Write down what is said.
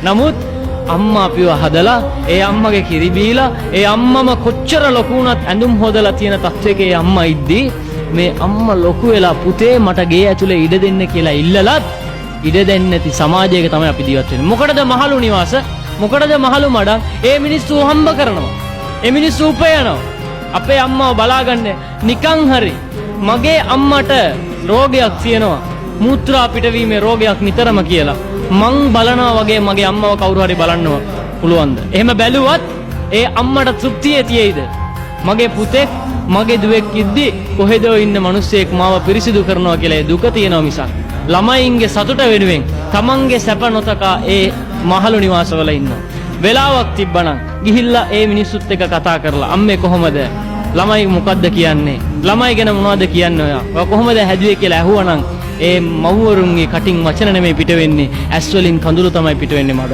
නමුත් අම්මා අපිව හදලා ඒ අම්මගේ කිරි බීලා ඒ අම්මම කොච්චර ලොකු වුණත් ඇඳුම් හොදලා තියෙන තත්වයක ඒ අම්මා ඉද්දී මේ අම්මා ලොකු වෙලා පුතේ මට ගේ ඇතුලේ ඉඩ දෙන්න කියලා ඉල්ලලත් ඉඩ දෙන්නේ නැති සමාජයක තමයි අපි ජීවත් වෙන්නේ. මොකටද මහලු නිවාස? මොකටද මහලු මඩම්? ඒ මිනිස්සු හම්බ කරනවා. ඒ මිනිස්සු උපයනවා. අපේ අම්මාව බලාගන්න නිකන් හරි මගේ අම්මට රෝගයක් තියෙනවා. මූත්‍රා පිටවීමේ රෝගයක් නිතරම කියලා. මං බලනවා වගේ මගේ අම්මව කවුරු හරි බලන්නවා පුළුවන්ද? එහෙම බැලුවත් ඒ අම්මට තෘප්තිය තියෙයිද? මගේ පුතෙක් මගේ දුවෙක් ඉද්දි කොහෙදෝ ඉන්න මිනිස්සෙක් මාව පිරිසිදු කරනවා කියලා ඒ දුක තියෙනවා මිසක් ළමයින්ගේ සතුට වෙනුවෙන් තමන්ගේ සැප නොතකා ඒ මහලු නිවාසවල ඉන්නවා. වෙලාවක් තිබ්බනම් ගිහිල්ලා ඒ මිනිස්සුත් එක්ක කතා කරලා අම්මේ කොහොමද? ළමයි මොකද්ද කියන්නේ? ළමයි ගැන මොනවද කියන්නේ ඔයා? ඔයා කොහොමද හැදුවේ කියලා ඇහුවනම් ඒ මව්වරුන්ගේ කටින් වචන නෙමෙයි පිට වෙන්නේ, ඇස් වලින් කඳුළු තමයි පිට වෙන්නේ මඩ.